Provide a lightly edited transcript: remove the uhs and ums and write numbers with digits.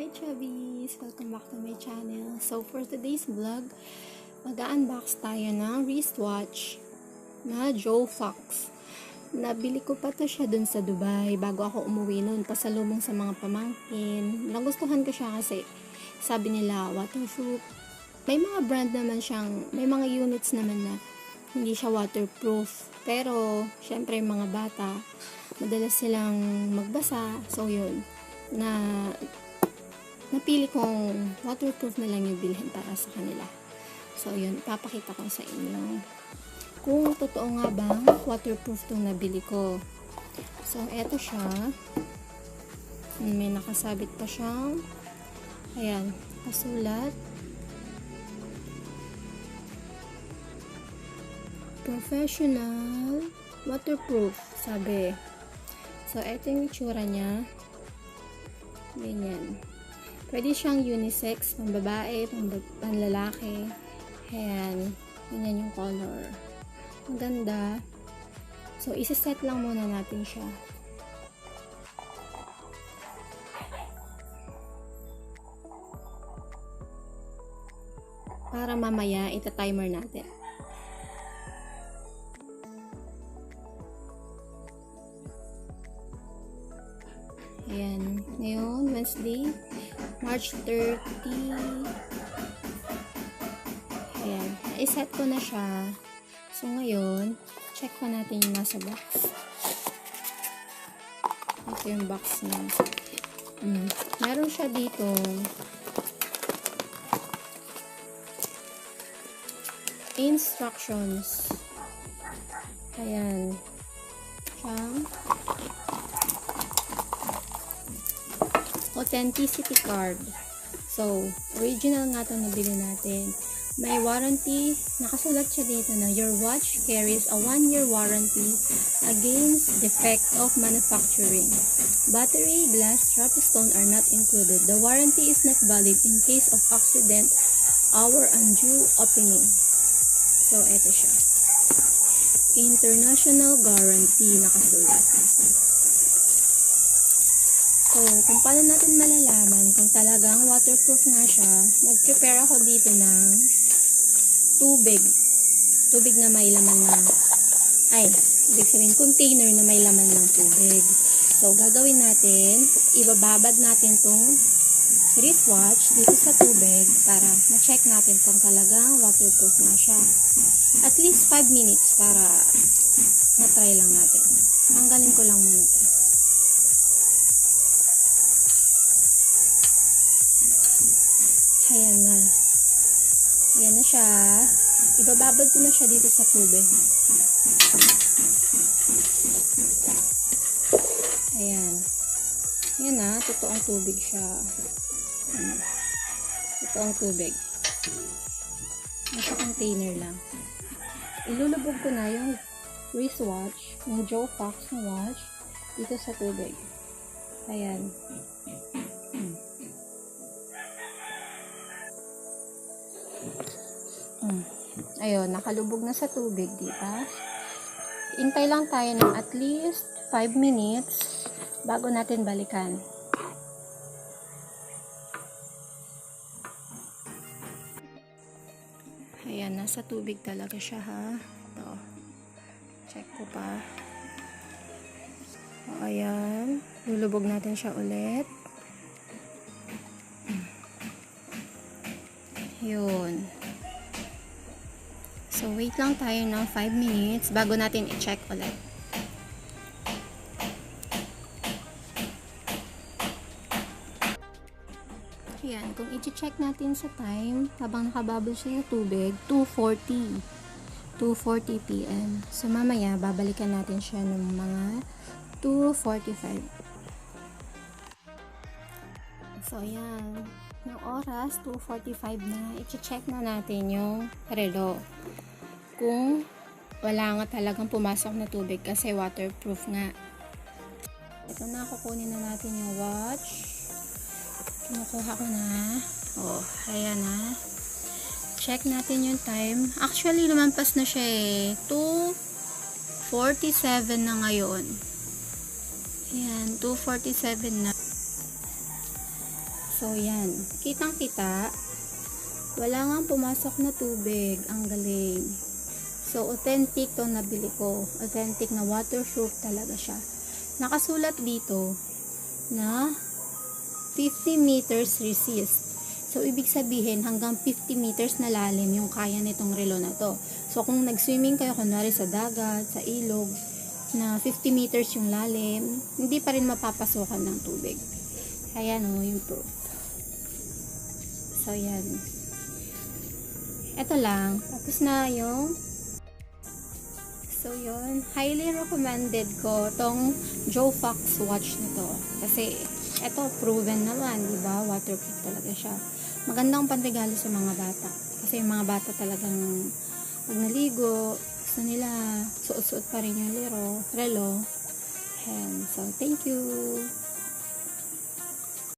Hi Chubbies! Welcome back to my channel. So for today's vlog, mag-unbox tayo ng wristwatch na Joefox. Nabili ko pa to siya dun sa Dubai bago ako umuwi nun, pasalubong sa mga pamangkin. Nagustuhan ko siya kasi sabi nila waterproof. May mga brand naman siyang, may mga units naman na hindi siya waterproof. Pero syempre mga bata, madalas silang magbasa. So yun, napili kong waterproof na lang yung bilhin para sa kanila. So, yun, ipapakita ko sa inyo kung totoo nga bang waterproof itong nabili ko. So, eto siya. May nakasabit pa siyang, ayan, pasulat. Professional waterproof, sabi. So, eto yung itsura niya. Ganyan. Pwede siyang unisex, pang babae, pang lalaki. Ayan. Ganyan yung color. Ang ganda. So, isi-set lang muna natin siya. Para mamaya, ita-timer natin. Ayan. Ngayon, Wednesday, March 30. Ayan. I-set ko na siya. So, ngayon, check pa natin yung nasa box. Ito yung box niya. Meron siya dito instructions. Ayan. Siyang authenticity card. So, original nga ito nabili natin. May warranty. Nakasulat siya dito na your watch carries a 1-year warranty against defect of manufacturing. Battery, glass, stone are not included. The warranty is not valid in case of accident or undue opening. So, eto siya. International guarantee nakasulat. So, kung paano natin malalaman kung talagang waterproof nga siya, nag-prepare ako dito ng tubig. Tubig na may laman ng, ibig sabihin, container na may laman ng tubig. So, gagawin natin, ibababad natin tong wristwatch dito sa tubig para ma-check natin kung talagang waterproof nga siya. At least 5 minutes para matry lang natin. Tanggalin ko lang muna ito. Ayan na. Ayan na siya. Ibababad ko na siya dito sa tubig. Ayan. Ayan na. Totoong tubig siya. Totoong tubig. Nasa container lang. Ilulubog ko na yung wristwatch, yung Joefox na watch, dito sa tubig. Ayan. Ayun, nakalubog na sa tubig, diba? Hintay lang tayo ng at least 5 minutes bago natin balikan. Ayan, nasa tubig talaga siya, ha? Ito. Check ko pa. O, ayan. Lulubog natin siya ulit. Yun. So, wait lang tayo ng 5 minutes bago natin i-check ulit. Ayan, kung i-check natin sa time, habang nakabubble siya sa tubig, 2:40 p.m. So, mamaya, babalikan natin siya ng mga 2:45. So, ayan. Ng oras, 2:45 na, i-check na natin yung relo. Kung wala nga talagang pumasok na tubig kasi waterproof nga. Ito na, kukunin na natin yung watch. Kinukuha ko na. Oh, ayan na. Check natin yung time. Actually, lumampas na siya eh. 2:47 na ngayon. Ayan, 2:47 na. So, yan. Kitang-kita. Wala nga pumasok na tubig. Ang galing. So, authentic to nabili ko. Authentic na waterproof talaga siya. Nakasulat dito na 50 meters resist. So, ibig sabihin, hanggang 50 meters na lalim yung kaya nitong relo na to. So, kung nag-swimming kayo, kunwari sa dagat, sa ilog, na 50 meters yung lalim, hindi pa rin mapapasokan ng tubig. Ayan o, yung proof. So, yan. Ito lang. Tapos na yung so, yun. Highly recommended ko tong Joefox watch nito. Kasi, ito, proven naman, diba? Waterproof talaga siya. Magandang panregalo sa mga bata. Kasi yung mga bata talagang pag naligo, gusto nila suot-suot pa rin yung relo. And so, thank you!